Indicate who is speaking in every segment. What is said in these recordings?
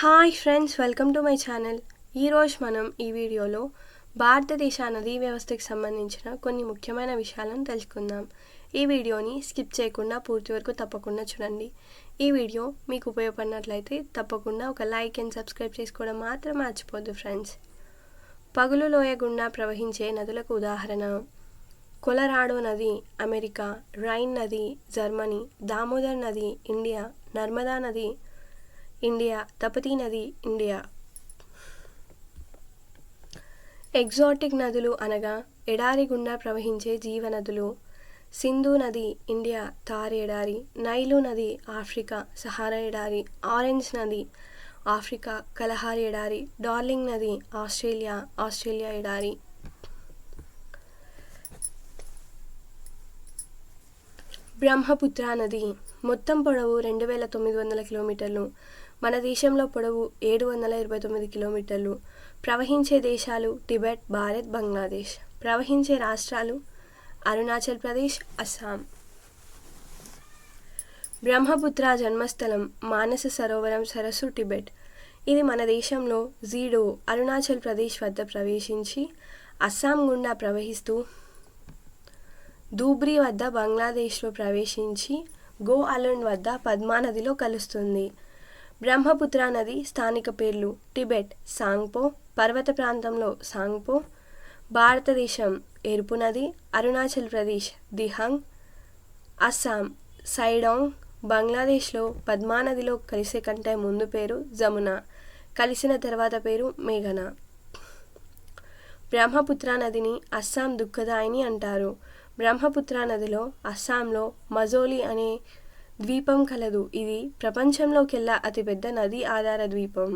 Speaker 1: Hi friends, welcome to my channel. ఈరోజు మనం ఈ వీడియోలో భారతదేశ నదీ వ్యవస్థకి సంబంధించిన కొన్ని ముఖ్యమైన విషయాలను తెలుసుకుందాం. ఈ వీడియోని స్కిప్ చేయకుండా పూర్తి వరకు తప్పకుండా చూడండి. ఈ వీడియో మీకు ఉపయోగపడినట్లయితే తప్పకుండా ఒక లైక్ అండ్ సబ్స్క్రైబ్ చేసుకోవడం మాత్రం మర్చిపోద్దు ఫ్రెండ్స్. పగులు లోయ గుండా ప్రవహించే నదులకు ఉదాహరణ: కొలరాడో నది అమెరికా, రైన్ నది జర్మనీ, దామోదర్ నది ఇండియా, నర్మదా నది ఇండియా, తపతీ నది ఇండియా. ఎగ్జాటిక్ నదులు అనగా ఎడారి గుండా ప్రవహించే జీవనదులు: సింధు నది ఇండియా, థార్ ఎడారి, నైలు నది ఆఫ్రికా, సహారా ఎడారి, ఆరెంజ్ నది ఆఫ్రికా, కలహారి ఎడారి, డార్లింగ్ నది ఆస్ట్రేలియా ఎడారి. బ్రహ్మపుత్ర నది మొత్తం పొడవు 2900 కిలోమీటర్లు. మన దేశంలో పొడవు 729 కిలోమీటర్లు. ప్రవహించే దేశాలు టిబెట్, భారత్, బంగ్లాదేశ్. ప్రవహించే రాష్ట్రాలు అరుణాచల్ ప్రదేశ్, అస్సాం. బ్రహ్మపుత్ర జన్మస్థలం మానస సరోవరం సరస్సు, టిబెట్. ఇది మన దేశంలో జీడో, అరుణాచల్ ప్రదేశ్ వద్ద ప్రవేశించి అస్సాం గుండా ప్రవహిస్తూ ధూబ్రీ వద్ద బంగ్లాదేశ్లో ప్రవేశించి గో అలుండ్ వద్ద పద్మా నదిలో కలుస్తుంది. బ్రహ్మపుత్ర నది స్థానిక పేర్లు: టిబెట్ సాంగ్పో, పర్వత ప్రాంతంలో సాంగ్పో, భారతదేశం ఎరుపు నది, అరుణాచల్ ప్రదేశ్ దిహంగ్, అస్సాం సైడాంగ్. బంగ్లాదేశ్లో పద్మా నదిలో కలిసే కంటే ముందు పేరు జమున, కలిసిన తర్వాత పేరు మేఘన. బ్రహ్మపుత్ర నదిని అస్సాం దుఃఖదాయిని అంటారు. బ్రహ్మపుత్ర నదిలో అస్సాంలో మజోలి అనే ద్వీపం కలదు. ఇది ప్రపంచంలోకెల్లా అతిపెద్ద నదీ ఆధార ద్వీపం.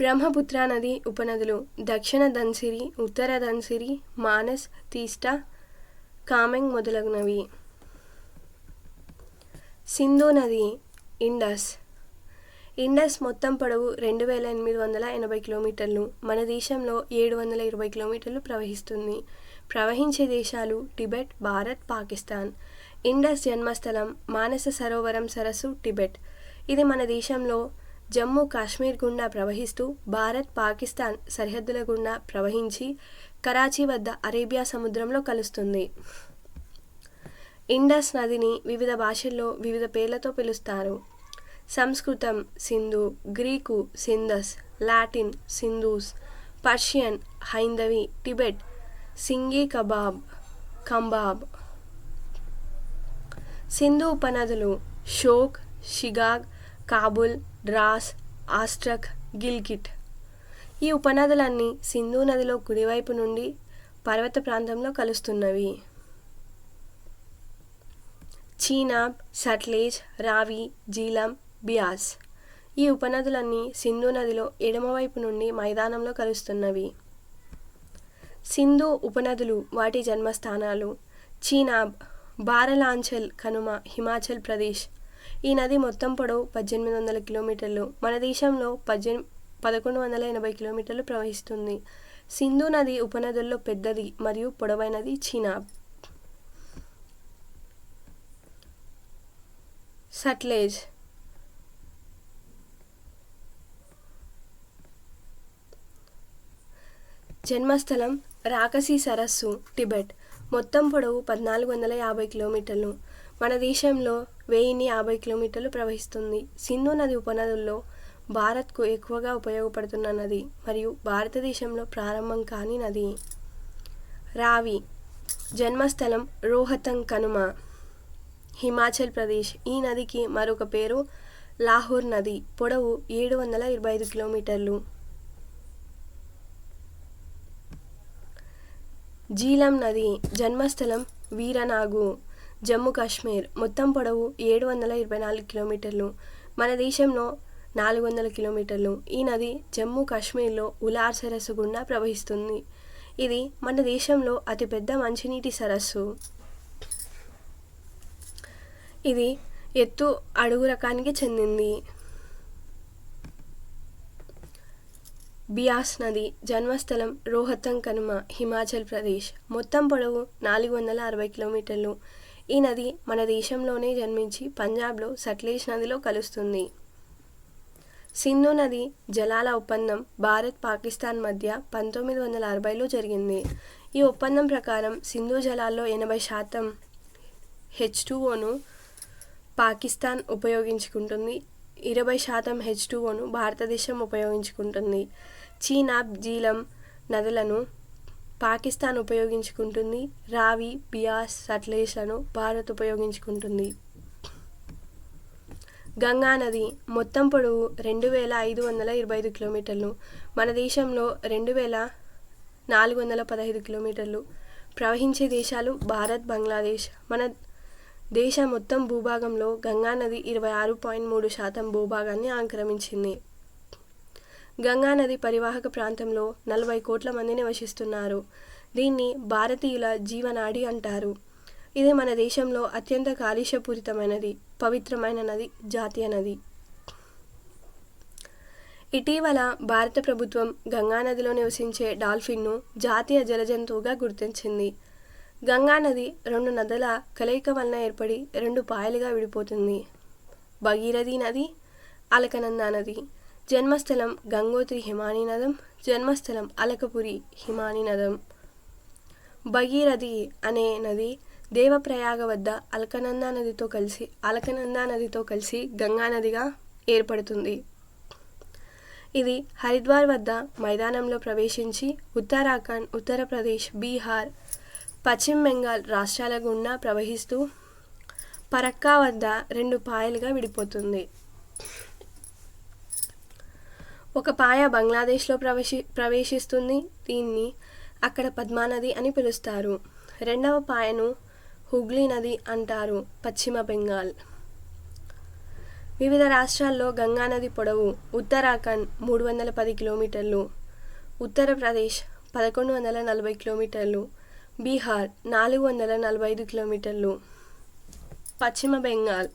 Speaker 1: బ్రహ్మపుత్ర నది ఉపనదులు: దక్షిణ ధన్సిరి, ఉత్తర ధన్సిరి, మానస్, తీస్టా, కామెంగ్ మొదలగునవి. సింధు నది ఇండస్ మొత్తం పొడవు 2880 కిలోమీటర్లు. మన దేశంలో 720 కిలోమీటర్లు ప్రవహిస్తుంది. ప్రవహించే దేశాలు టిబెట్, భారత్, పాకిస్తాన్. ఇండస్ జన్మస్థలం మానస సరోవరం సరస్సు, టిబెట్. ఇది మన దేశంలో జమ్మూ కాశ్మీర్ గుండా ప్రవహిస్తూ భారత్, పాకిస్తాన్ సరిహద్దుల గుండా ప్రవహించి కరాచీ వద్ద అరేబియా సముద్రంలో కలుస్తుంది. ఇండస్ నదిని వివిధ భాషల్లో వివిధ పేర్లతో పిలుస్తారు. సంస్కృతం సింధు, గ్రీకు సింధస్, లాటిన్ సింధూస్, పర్షియన్ హైందవి, టిబెట్ సింగి కంబాబ్. సింధు ఉపనదులు: షోక్, షిగాగ్, కాబుల్, ద్రాస్, ఆస్ట్రక్, గిల్గిట్. ఈ ఉపనదులన్నీ సింధు నదిలో కుడివైపు నుండి పర్వత ప్రాంతంలో కలుస్తున్నవి. చీనాబ్, సట్లెజ్, రావి, జీలం, బియాస్. ఈ ఉపనదులన్నీ సింధు నదిలో ఎడమవైపు నుండి మైదానంలో కలుస్తున్నవి. సింధు ఉపనదులు వాటి జన్మస్థానాలు: చీనాబ్ బారలాంచల్ కనుమ, హిమాచల్ ప్రదేశ్. ఈ నది మొత్తం పొడవు 1800 కిలోమీటర్లు. మన దేశంలో 1180 కిలోమీటర్లు ప్రవహిస్తుంది. సింధు నది ఉపనదుల్లో పెద్దది మరియు పొడవైనది చీనాబ్. సట్లెజ్ జన్మస్థలం రాకసి సరస్సు, టిబెట్. మొత్తం పొడవు 1450 కిలోమీటర్లు. మన దేశంలో 1050 కిలోమీటర్లు ప్రవహిస్తుంది. సింధు నది ఉపనదుల్లో భారత్కు ఎక్కువగా ఉపయోగపడుతున్న నది మరియు భారతదేశంలో ప్రారంభం కాని నది. రావి జన్మస్థలం రోహతంగ్ కనుమ, హిమాచల్ ప్రదేశ్. ఈ నదికి మరొక పేరు లాహోర్ నది. పొడవు 725 కిలోమీటర్లు. జీలం నది జన్మస్థలం వీరనాగు, జమ్మూ కాశ్మీర్. మొత్తం పొడవు 724 కిలోమీటర్లు. మన దేశంలో 400 కిలోమీటర్లు. ఈ నది జమ్మూ కాశ్మీర్లో ఉలార్ సరస్సు గుండా ప్రవహిస్తుంది. ఇది మన దేశంలో అతిపెద్ద మంచినీటి సరస్సు. ఇది ఎత్తు అడుగు రకానికి చెందింది. బియాస్ నది జన్మస్థలం రోహతంగ్ కనుమ, హిమాచల్ ప్రదేశ్. మొత్తం పొడవు 460 కిలోమీటర్లు. ఈ నది మన దేశంలోనే జన్మించి పంజాబ్లో సట్లెజ్ నదిలో కలుస్తుంది. సింధు నది జలాల ఒప్పందం భారత్ పాకిస్తాన్ మధ్య 1960లో జరిగింది. ఈ ఒప్పందం ప్రకారం సింధు జలాల్లో 80% H2Oను పాకిస్తాన్ ఉపయోగించుకుంటుంది, 20% H2Oను భారతదేశం ఉపయోగించుకుంటుంది. చీనాబ్, జీలం నదులను పాకిస్తాన్ ఉపయోగించుకుంటుంది, రావి, బియాస్, సట్లెజ్లను భారత్ ఉపయోగించుకుంటుంది. గంగా నది మొత్తం పొడవు 2525 కిలోమీటర్లు, మన దేశంలో 2415 కిలోమీటర్లు. ప్రవహించే దేశాలు భారత్, బంగ్లాదేశ్. మన దేశ మొత్తం భూభాగంలో గంగా నది 26.3% భూభాగాన్ని ఆక్రమించింది. గంగా నది పరివాహక ప్రాంతంలో 40 కోట్ల మంది నివసిస్తున్నారు. దీన్ని భారతీయుల జీవనాడి అంటారు. ఇది మన దేశంలో అత్యంత కాలుష్యపూరితమైనది, పవిత్రమైన నది, జాతీయ నది. ఇటీవల భారత ప్రభుత్వం గంగా నదిలో నివసించే డాల్ఫిన్ను జాతీయ జలజంతువుగా గుర్తించింది. గంగా నది 2 నదుల కలయిక వలన ఏర్పడి 2 పాయలుగా విడిపోతుంది. భగీరథి నది, అలకనందా నది. జన్మస్థలం గంగోత్రి హిమానీ నదం, జన్మస్థలం అలకపురి హిమానీ నదం. భగీరథి అనే నది దేవప్రయాగ వద్ద అలకనందా నదితో కలిసి గంగా నదిగా ఏర్పడుతుంది. ఇది హరిద్వార్ వద్ద మైదానంలో ప్రవేశించి ఉత్తరాఖండ్, ఉత్తరప్రదేశ్, బీహార్, పశ్చిమ బెంగాల్ రాష్ట్రాల గుండా ప్రవహిస్తూ పరక్కా వద్ద 2 పాయలుగా విడిపోతుంది. ఒక పాయ బంగ్లాదేశ్లో ప్రవేశిస్తుంది. దీన్ని అక్కడ పద్మానది అని పిలుస్తారు. రెండవ పాయను హుగ్లీ నది అంటారు, పశ్చిమ బెంగాల్. వివిధ రాష్ట్రాల్లో గంగా నది పొడవు ఉత్తరాఖండ్ 310 కిలోమీటర్లు, ఉత్తరప్రదేశ్ 1140 కిలోమీటర్లు, బీహార్ 445 కిలోమీటర్లు, పశ్చిమ బెంగాల్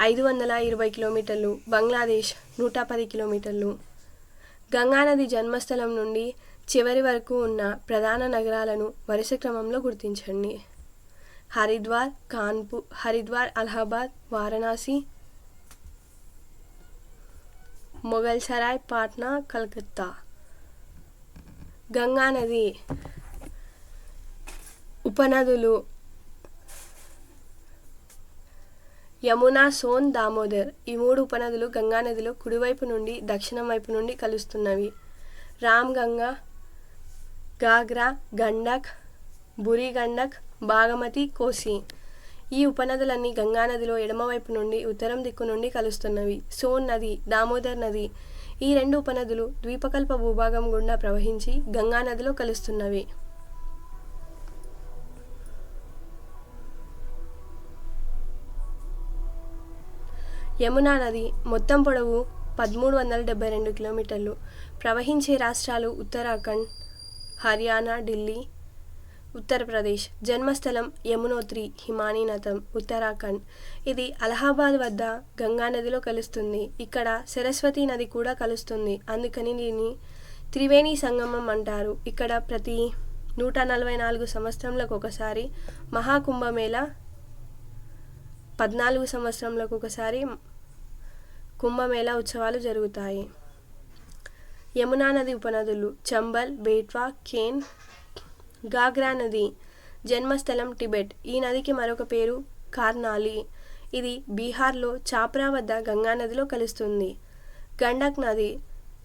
Speaker 1: 520 కిలోమీటర్లు, బంగ్లాదేశ్ 110 కిలోమీటర్లు. గంగానది జన్మస్థలం నుండి చివరి వరకు ఉన్న ప్రధాన నగరాలను వరుస క్రమంలో గుర్తించండి. హరిద్వార్, అలహాబాద్, వారణాసి, మొగల్సరాయ్, పాట్నా, కలకత్తా. గంగా నది ఉపనదులు యమున, సోన్, దామోదర్. ఈ 3 ఉపనదులు గంగానదిలో కుడివైపు నుండి దక్షిణం వైపు నుండి కలుస్తున్నవి. రామ్ గంగా, గాగ్రా, గండక్, బురి గండక్, బాగమతి, కోసి. ఈ ఉపనదులన్నీ గంగానదిలో ఎడమవైపు నుండి ఉత్తరం దిక్కు నుండి కలుస్తున్నవి. సోన్ నది, దామోదర్ నది. ఈ 2 ఉపనదులు ద్వీపకల్ప భూభాగం గుండా ప్రవహించి గంగానదిలో కలుస్తున్నవి. యమునా నది మొత్తం పొడవు 1372 కిలోమీటర్లు. ప్రవహించే రాష్ట్రాలు ఉత్తరాఖండ్, హర్యానా, ఢిల్లీ, ఉత్తరప్రదేశ్. జన్మస్థలం యమునోత్రి హిమానీ నదం, ఉత్తరాఖండ్. ఇది అలహాబాద్ వద్ద గంగానదిలో కలుస్తుంది. ఇక్కడ సరస్వతి నది కూడా కలుస్తుంది. అందుకని దీన్ని త్రివేణి సంగమం అంటారు. ఇక్కడ ప్రతి 144 సంవత్సరములకు ఒకసారి మహాకుంభమేళా, 14 సంవత్సరములకు ఒకసారి కుంభమేళా ఉత్సవాలు జరుగుతాయి. యమునా నది ఉపనదులు చంబల్, బేట్వా, కేన్. గాగ్రా నది జన్మస్థలం టిబెట్. ఈ నదికి మరొక పేరు కార్నాలి. ఇది బీహార్లో చాప్రా వద్ద గంగానదిలో కలుస్తుంది. గండక్ నది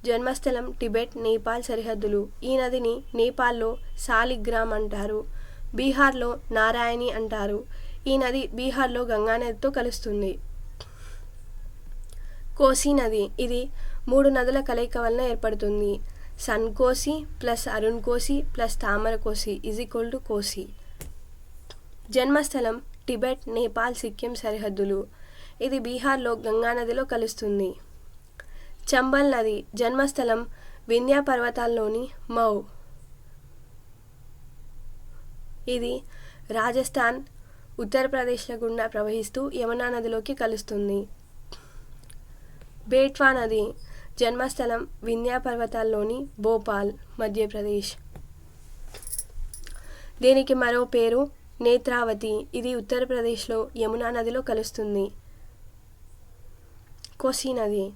Speaker 1: జన్మస్థలం టిబెట్, నేపాల్ సరిహద్దులు. ఈ నదిని నేపాల్లో సాలిగ్రామ్ అంటారు, బీహార్లో నారాయణి అంటారు. ఈ నది బీహార్లో గంగానదితో కలుస్తుంది. కోసి నది ఇది 3 నదుల కలయిక వలన ఏర్పడుతుంది. సన్ కోసి ప్లస్ అరుణ్ కోసి ప్లస్ తామర కోసి = కోసి. జన్మస్థలం టిబెట్, నేపాల్, సిక్కిం సరిహద్దులు. ఇది బీహార్లో గంగానదిలో కలుస్తుంది. చంబల్ నది జన్మస్థలం వింధ్య పర్వతాల్లోని మౌ. ఇది రాజస్థాన్, ఉత్తరప్రదేశ్ల గుండా ప్రవహిస్తూ యమునా నదిలోకి కలుస్తుంది. బేట్వా నది జన్మస్థలం వింధ్య పర్వతాల్లోని భోపాల్, మధ్యప్రదేశ్. దీనికి మరో పేరు నేత్రావతి ఇది ఉత్తరప్రదేశ్లో యమునా నదిలో కలుస్తుంది. కోసి నది.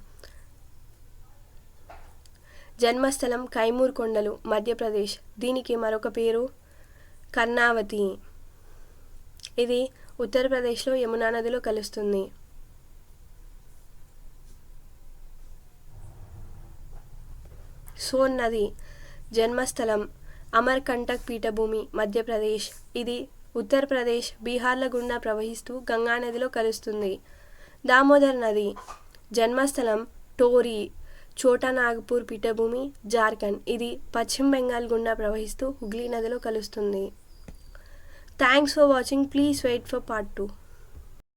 Speaker 1: జన్మస్థలం కైమూర్ కొండలు మధ్యప్రదేశ్. దీనికి మరొక పేరు కర్ణావతి. ఇది ఉత్తరప్రదేశ్లో యమునా నదిలో కలుస్తుంది. సోన్ నది. జన్మస్థలం అమర్కంటక్ పీఠభూమి మధ్యప్రదేశ్. ఇది ఉత్తరప్రదేశ్ బీహార్ల గుండా ప్రవహిస్తూ గంగా నదిలో కలుస్తుంది. దామోదర్ నది. జన్మస్థలం టోరీ చోటా నాగపూర్ పీఠభూమి జార్ఖండ్. ఇది పశ్చిమ బెంగాల్ గుండా ప్రవహిస్తూ హుగ్లీ నదిలో కలుస్తుంది. Thanks for watching. Please wait for part 2.